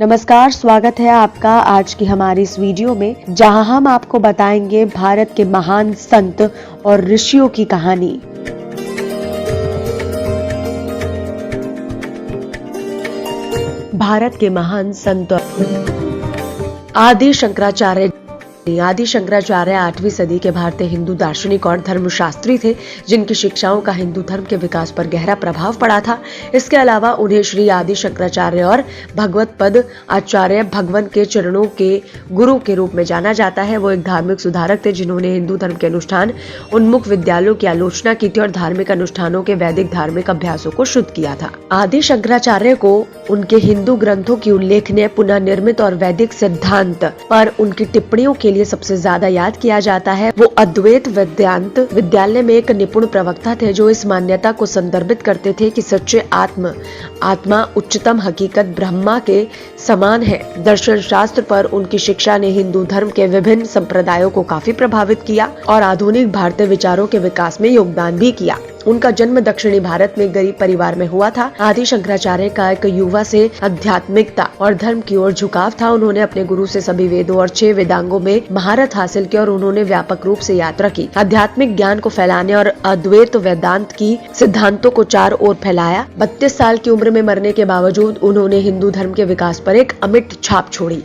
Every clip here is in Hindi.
नमस्कार, स्वागत है आपका आज की हमारी इस वीडियो में, जहां हम आपको बताएंगे भारत के महान संत और ऋषियों की कहानी। भारत के महान संत आदि शंकराचार्य 8वीं सदी के भारतीय हिंदू दार्शनिक और धर्मशास्त्री थे, जिनकी शिक्षाओं का हिंदू धर्म के विकास पर गहरा प्रभाव पड़ा था। इसके अलावा उन्हें श्री आदि शंकराचार्य और भगवत पद आचार्य भगवान के चरणों के गुरु के रूप में जाना जाता है। वो एक धार्मिक सुधारक थे, जिन्होंने हिंदू धर्म के अनुष्ठान उन्मुख विद्यालयों की आलोचना की थी और धार्मिक अनुष्ठानों के वैदिक धार्मिक अभ्यासों को शुद्ध किया था। आदि शंकराचार्य को उनके हिंदू ग्रंथों की उल्लेखनीय पुनः निर्मित और वैदिक सिद्धांत पर उनकी टिप्पणियों के लिए सबसे ज्यादा याद किया जाता है। वो अद्वैत वेदांत विद्यालय में एक निपुण प्रवक्ता थे, जो इस मान्यता को संदर्भित करते थे कि सच्चे आत्मा उच्चतम हकीकत ब्रह्मा के समान है। दर्शन शास्त्र पर उनकी शिक्षा ने हिंदू धर्म के विभिन्न संप्रदायों को काफी प्रभावित किया और आधुनिक भारतीय विचारों के विकास में योगदान भी किया। उनका जन्म दक्षिणी भारत में गरीब परिवार में हुआ था। आदि शंकराचार्य का एक युवा से आध्यात्मिकता और धर्म की ओर झुकाव था। उन्होंने अपने गुरु से सभी वेदों और 6 वेदांगों में महारत हासिल की और उन्होंने व्यापक रूप से यात्रा की, आध्यात्मिक ज्ञान को फैलाने और अद्वैत वेदांत की सिद्धांतों को चारों ओर फैलाया। 32 साल की उम्र में मरने के बावजूद उन्होंने हिंदू धर्म के विकास पर एक अमिट छाप छोड़ी।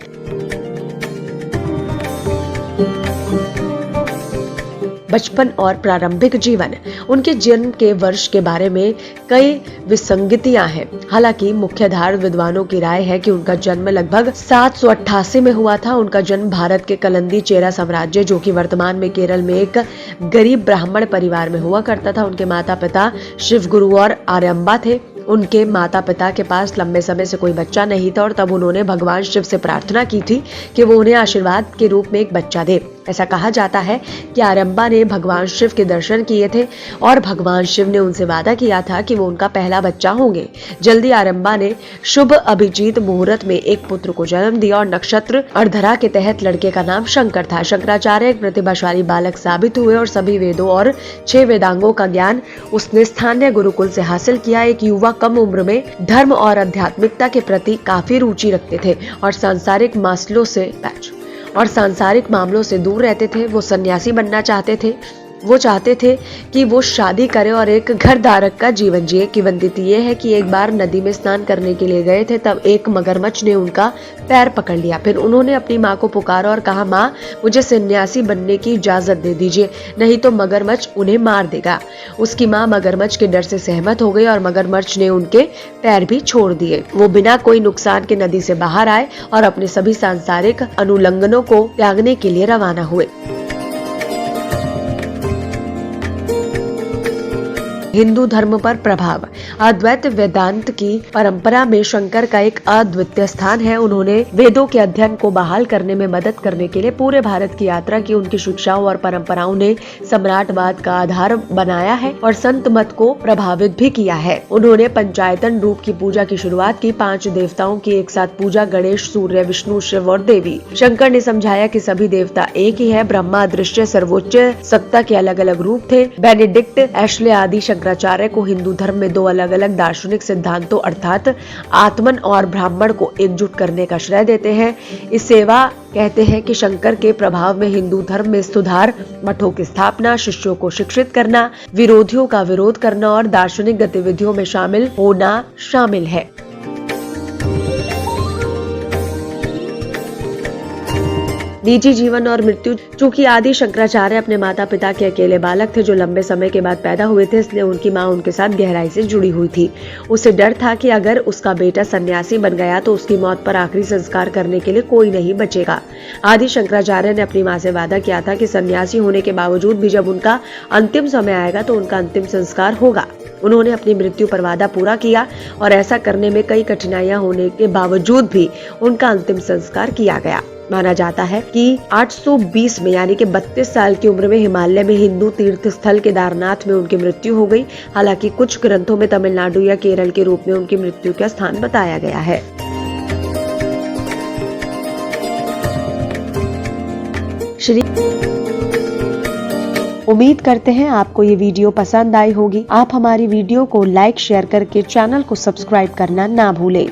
बचपन और प्रारंभिक जीवन। उनके जन्म के वर्ष के बारे में कई विसंगतियां हैं। हालांकि मुख्यधार विद्वानों की राय है कि उनका जन्म लगभग 788 में हुआ था। उनका जन्म भारत के कलंदी चेरा साम्राज्य, जो कि वर्तमान में केरल में एक गरीब ब्राह्मण परिवार में हुआ करता था। उनके माता पिता शिव गुरु और आर्यम्बा थे। उनके माता पिता के पास लंबे समय से कोई बच्चा नहीं था और तब उन्होंने भगवान शिव से प्रार्थना की थी कि वो उन्हें आशीर्वाद के रूप में एक बच्चा दे। ऐसा कहा जाता है कि आर्यम्बा ने भगवान शिव के दर्शन किए थे और भगवान शिव ने उनसे वादा किया था कि वो उनका पहला बच्चा होंगे। जल्दी आर्यम्बा ने शुभ अभिजीत मुहूर्त में एक पुत्र को जन्म दिया और नक्षत्र अर्धरा के तहत लड़के का नाम शंकर था। शंकराचार्य एक प्रतिभाशाली बालक साबित हुए और सभी वेदों और 6 वेदांगों का ज्ञान उसने स्थानीय गुरुकुल से हासिल किया। एक युवा कम उम्र में धर्म और आध्यात्मिकता के प्रति काफी रुचि रखते थे और सांसारिक मामलों से दूर रहते थे। वो सन्यासी बनना चाहते थे। वो चाहते थे कि वो शादी करे और एक घर धारक का जीवन जिए। किंवदंती ये है कि एक बार नदी में स्नान करने के लिए गए थे, तब एक मगरमच्छ ने उनका पैर पकड़ लिया। फिर उन्होंने अपनी माँ को पुकारा और कहा, माँ, मुझे सन्यासी बनने की इजाजत दे दीजिए, नहीं तो मगरमच्छ उन्हें मार देगा। उसकी माँ मगरमच्छ के डर से सहमत हो गई और मगरमच्छ ने उनके पैर भी छोड़ दिए। वो बिना कोई नुकसान के नदी से बाहर आए और अपने सभी सांसारिक अनुलंघनों को त्यागने के लिए रवाना हुए। हिंदू धर्म पर प्रभाव। अद्वैत वेदांत की परंपरा में शंकर का एक अद्वितीय स्थान है। उन्होंने वेदों के अध्ययन को बहाल करने में मदद करने के लिए पूरे भारत की यात्रा की। उनकी शिक्षाओं और परंपराओं ने सम्राटवाद का आधार बनाया है और संत मत को प्रभावित भी किया है। उन्होंने पंचायतन रूप की पूजा की शुरुआत की। 5 देवताओं की एक साथ पूजा, गणेश, सूर्य, विष्णु, शिव और देवी। शंकर ने समझाया कि सभी देवता एक ही है। ब्रह्मा दृश्य सर्वोच्च सत्ता के अलग अलग रूप थे। बेनेडिक्ट एशले आदि शंकराचार्य को हिंदू धर्म में 2 अलग अलग दार्शनिक सिद्धांतों अर्थात आत्मन और ब्राह्मण को एकजुट करने का श्रेय देते हैं। इस सेवा कहते हैं कि शंकर के प्रभाव में हिंदू धर्म में सुधार, मठों की स्थापना, शिष्यों को शिक्षित करना, विरोधियों का विरोध करना और दार्शनिक गतिविधियों में शामिल होना शामिल है। निजी जीवन और मृत्यु। चूंकि आदि शंकराचार्य अपने माता पिता के अकेले बालक थे, जो लंबे समय के बाद पैदा हुए थे, इसलिए उनकी माँ उनके साथ गहराई से जुड़ी हुई थी। उसे डर था कि अगर उसका बेटा सन्यासी बन गया तो उसकी मौत पर आखिरी संस्कार करने के लिए कोई नहीं बचेगा। आदि शंकराचार्य ने अपनी माँ से वादा किया था कि सन्यासी होने के बावजूद भी जब उनका अंतिम समय आएगा तो उनका अंतिम संस्कार होगा। उन्होंने अपनी मृत्यु पर वादा पूरा किया और ऐसा करने में कई कठिनाइयां होने के बावजूद भी उनका अंतिम संस्कार किया गया। माना जाता है कि 820 में यानी कि 32 साल की उम्र में हिमालय में हिंदू तीर्थ स्थल केदारनाथ में उनकी मृत्यु हो गई। हालांकि कुछ ग्रंथों में तमिलनाडु या केरल के रूप में उनकी मृत्यु का स्थान बताया गया है। उम्मीद करते हैं आपको ये वीडियो पसंद आई होगी। आप हमारी वीडियो को लाइक शेयर करके चैनल को सब्सक्राइब करना ना भूलें।